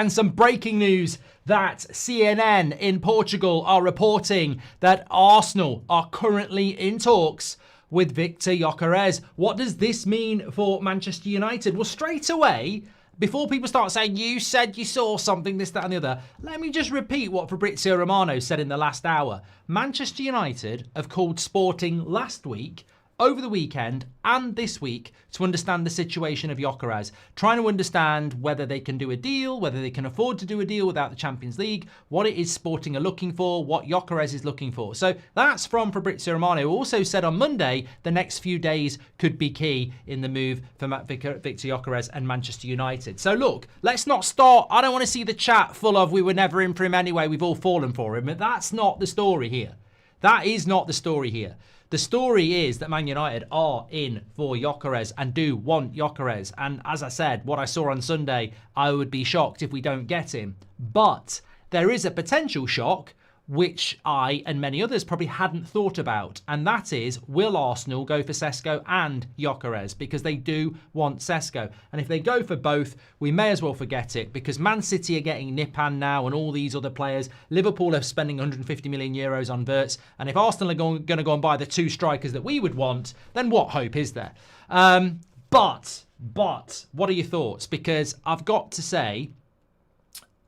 and some breaking news that CNN in Portugal are reporting that Arsenal are currently in talks with Viktor Gyökeres. What does this mean for Manchester United? Well, straight away, before people start saying, you said you saw something, this, that and the other, let me just repeat what Fabrizio Romano said in the last hour. Manchester United have called Sporting last week, over the weekend and this week to understand the situation of Gyokeres, trying to understand whether they can do a deal, whether they can afford to do a deal without the Champions League, what it is Sporting are looking for, what Gyokeres is looking for. So that's from Fabrizio Romano, who also said on Monday the next few days could be key in the move for Viktor Gyökeres and Manchester United. So look, let's not start. I don't want to see the chat full of we were never in for him anyway, we've all fallen for him. But that's not the story here. That is not the story here. The story is that Man United are in for Gyokeres and do want Gyokeres. And as I said, what I saw on Sunday, I would be shocked if we don't get him. But there is a potential shock, which I and many others probably hadn't thought about. And that is, will Arsenal go for Sesko and Gyokeres? Because they do want Sesko. And if they go for both, we may as well forget it, because Man City are getting Nipan now and all these other players. Liverpool are spending 150 million euros on Wirtz. And if Arsenal are going to go and buy the two strikers that we would want, then what hope is there? But what are your thoughts? Because I've got to say,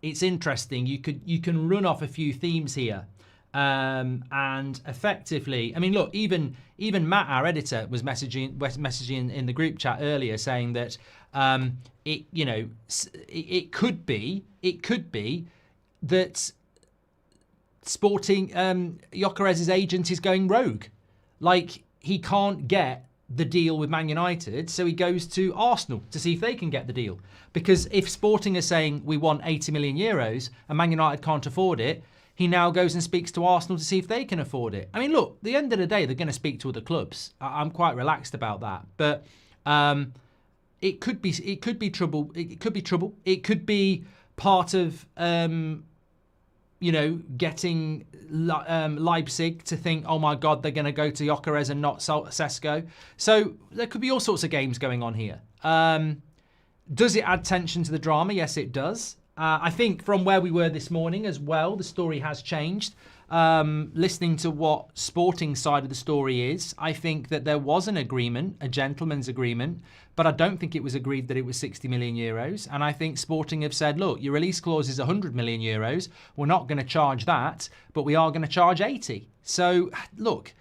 it's interesting. You can run off a few themes here, and effectively, I mean, look, even Matt, our editor, was messaging in the group chat earlier, saying that it could be that Sporting Gyokeres' agent is going rogue, like he can't get the deal with Man United, so he goes to Arsenal to see if they can get the deal. Because if Sporting are saying we want 80 million euros and Man United can't afford it, he now goes and speaks to Arsenal to see if they can afford it. I mean, look, at the end of the day, they're going to speak to other clubs. I'm quite relaxed about that. But it could be trouble. It could be trouble. It could be part of getting Leipzig to think, oh my God, they're going to go to Gyokeres and not Sesko. So there could be all sorts of games going on here. Does it add tension to the drama? Yes, it does. I think from where we were this morning as well, the story has changed. Listening to what Sporting side of the story is, I think that there was an agreement, a gentleman's agreement, but I don't think it was agreed that it was 60 million euros. And I think Sporting have said, look, your release clause is 100 million euros. We're not going to charge that, but we are going to charge 80. So, look,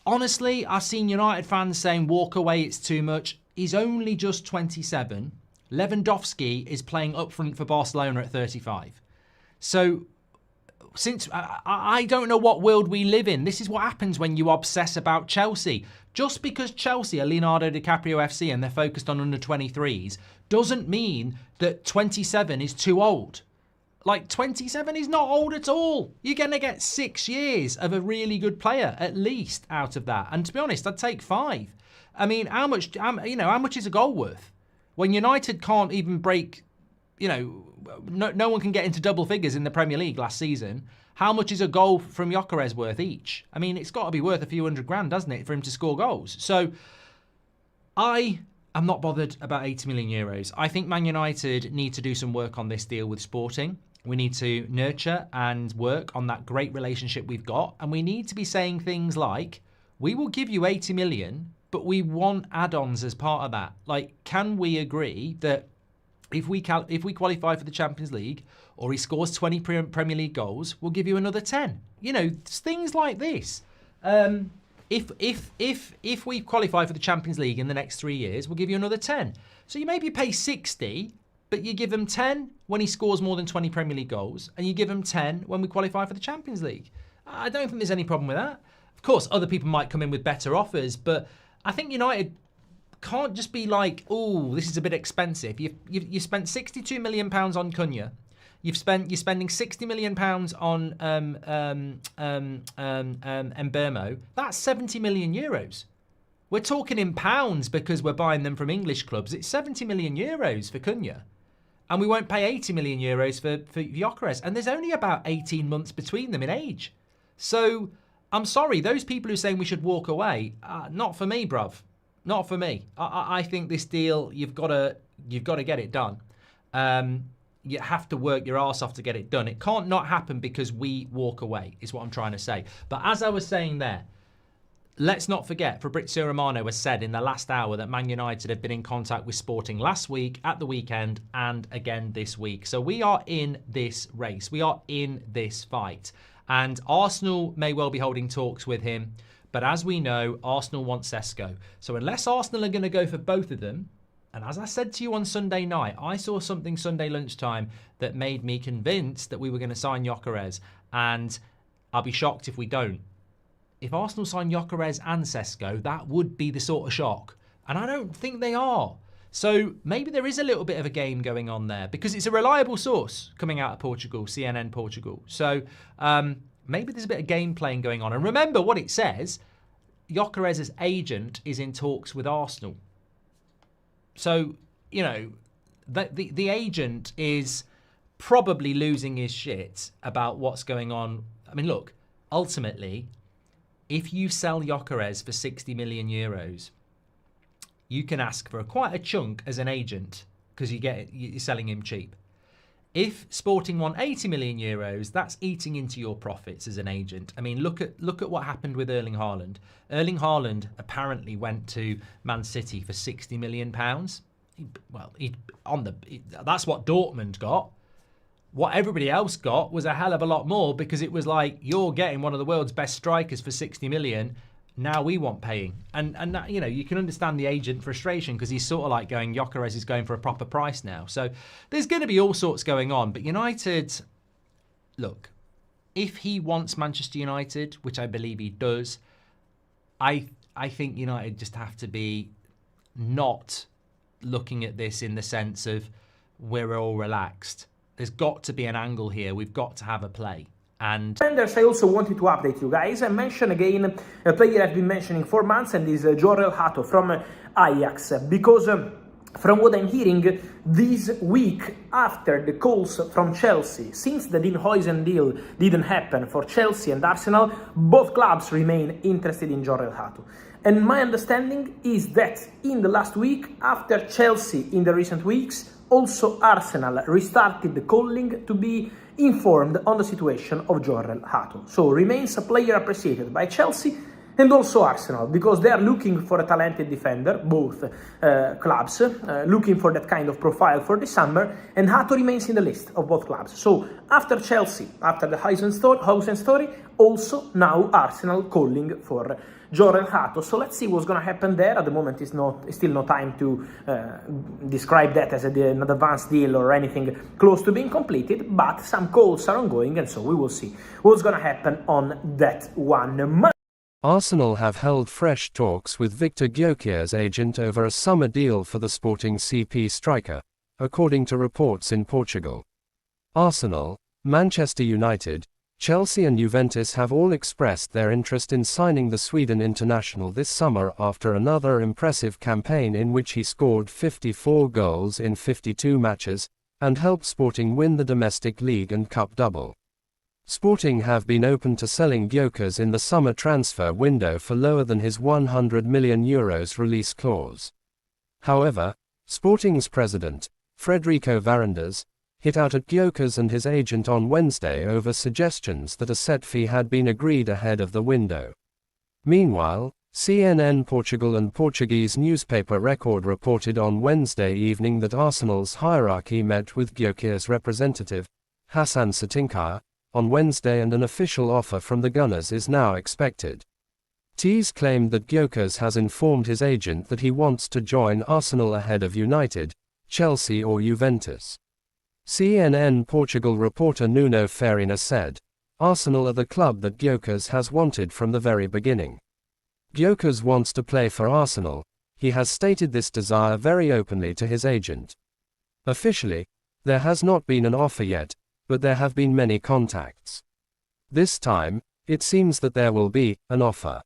honestly, I've seen United fans saying, walk away, it's too much. He's only just 27. Lewandowski is playing up front for Barcelona at 35. So, since I don't know what world we live in. This is what happens when you obsess about Chelsea. Just because Chelsea are Leonardo DiCaprio FC and they're focused on under 23s doesn't mean that 27 is too old. Like, 27 is not old at all. You're going to get 6 years of a really good player at least out of that. And to be honest, I'd take 5. I mean, how much is a goal worth? When United can't even break, no one can get into double figures in the Premier League last season. How much is a goal from Gyokeres worth each? I mean, it's got to be worth a few $100,000, doesn't it, for him to score goals? So I am not bothered about 80 million euros. I think Man United need to do some work on this deal with Sporting. We need to nurture and work on that great relationship we've got. And we need to be saying things like, we will give you 80 million, but we want add-ons as part of that. Like, can we agree that if we qualify for the Champions League or he scores 20 Premier League goals, we'll give you another 10. Things like this. If we qualify for the Champions League in the next 3 years, we'll give you another 10. So you maybe pay 60, but you give him 10 when he scores more than 20 Premier League goals, and you give him 10 when we qualify for the Champions League. I don't think there's any problem with that. Of course, other people might come in with better offers, but I think United can't just be like, oh, this is a bit expensive. You spent £62 million on Cunha. You're spending £60 million on Mbeumo. That's 70 million euros. We're talking in pounds because we're buying them from English clubs. It's 70 million euros for Cunha. And we won't pay 80 million euros for Gyokeres. And there's only about 18 months between them in age. So I'm sorry, those people who are saying we should walk away, not for me, bruv. Not for me. I think this deal, you've got to get it done. you have to work your arse off to get it done. It can't not happen because we walk away, is what I'm trying to say. But as I was saying there, let's not forget, Fabrizio Romano has said in the last hour that Man United have been in contact with Sporting last week, at the weekend, and again this week. So we are in this race. We are in this fight. And Arsenal may well be holding talks with him. But as we know, Arsenal want Sesko. So unless Arsenal are going to go for both of them, and as I said to you on Sunday night, I saw something Sunday lunchtime that made me convinced that we were going to sign Gyokeres. And I'll be shocked if we don't. If Arsenal sign Gyokeres and Sesko, that would be the sort of shock. And I don't think they are. So maybe there is a little bit of a game going on there because it's a reliable source coming out of Portugal, CNN Portugal. So maybe there's a bit of game playing going on. And remember what it says, Gyokeres' agent is in talks with Arsenal. So, you know, the agent is probably losing his shit about what's going on. I mean, look, ultimately, if you sell Gyokeres for 60 million euros, you can ask for quite a chunk as an agent because you're selling him cheap. If Sporting want 80 million euros, that's eating into your profits as an agent. I mean, look at what happened with Erling Haaland. Erling Haaland apparently went to Man City for 60 million pounds. That's what Dortmund got. What everybody else got was a hell of a lot more because it was like, you're getting one of the world's best strikers for 60 million. Now we want paying. And that, you know, you can understand the agent frustration because he's sort of like going, Gyokeres is going for a proper price now. So there's going to be all sorts going on. But United, look, if he wants Manchester United, which I believe he does, I think United just have to be not looking at this in the sense of we're all relaxed. There's got to be an angle here. We've got to have a play. And defenders, I also wanted to update you guys. I mention again a player I've been mentioning for months, and is Jorel Hato from Hijack. Because from what I'm hearing, this week after the calls from Chelsea, since the Dean Huijsen deal didn't happen for Chelsea and Arsenal, both clubs remain interested in Jorel Hato. And my understanding is that in the last week, after Chelsea in the recent weeks, also Arsenal restarted calling to be informed on the situation of Jorel Hato. So remains a player appreciated by Chelsea and also Arsenal, because they are looking for a talented defender, both clubs, looking for that kind of profile for the summer, and Hato remains in the list of both clubs. So after Chelsea, after the Huijsen story, also now Arsenal calling for Jorel Hato. So let's see what's going to happen there. At the moment, it's still no time to describe that as an advanced deal or anything close to being completed, but some calls are ongoing, and so we will see what's going to happen on that one. Arsenal have held fresh talks with Viktor Gyökeres' agent over a summer deal for the Sporting CP striker, according to reports in Portugal. Arsenal, Manchester United, Chelsea and Juventus have all expressed their interest in signing the Sweden international this summer after another impressive campaign in which he scored 54 goals in 52 matches, and helped Sporting win the domestic league and cup double. Sporting have been open to selling Gyokeres in the summer transfer window for lower than his €100 million release clause. However, Sporting's president, Frederico Varandas, hit out at Gyokeres and his agent on Wednesday over suggestions that a set fee had been agreed ahead of the window. Meanwhile, CNN Portugal and Portuguese newspaper Record reported on Wednesday evening that Arsenal's hierarchy met with Gyokeres' representative, Hassan Satinkaya, on Wednesday, and an official offer from the Gunners is now expected. Tees claimed that Gyokeres has informed his agent that he wants to join Arsenal ahead of United, Chelsea or Juventus. CNN Portugal reporter Nuno Farina said, "Arsenal are the club that Gyokeres has wanted from the very beginning. Gyokeres wants to play for Arsenal. He has stated this desire very openly to his agent. Officially, there has not been an offer yet, but there have been many contacts. This time, it seems that there will be an offer."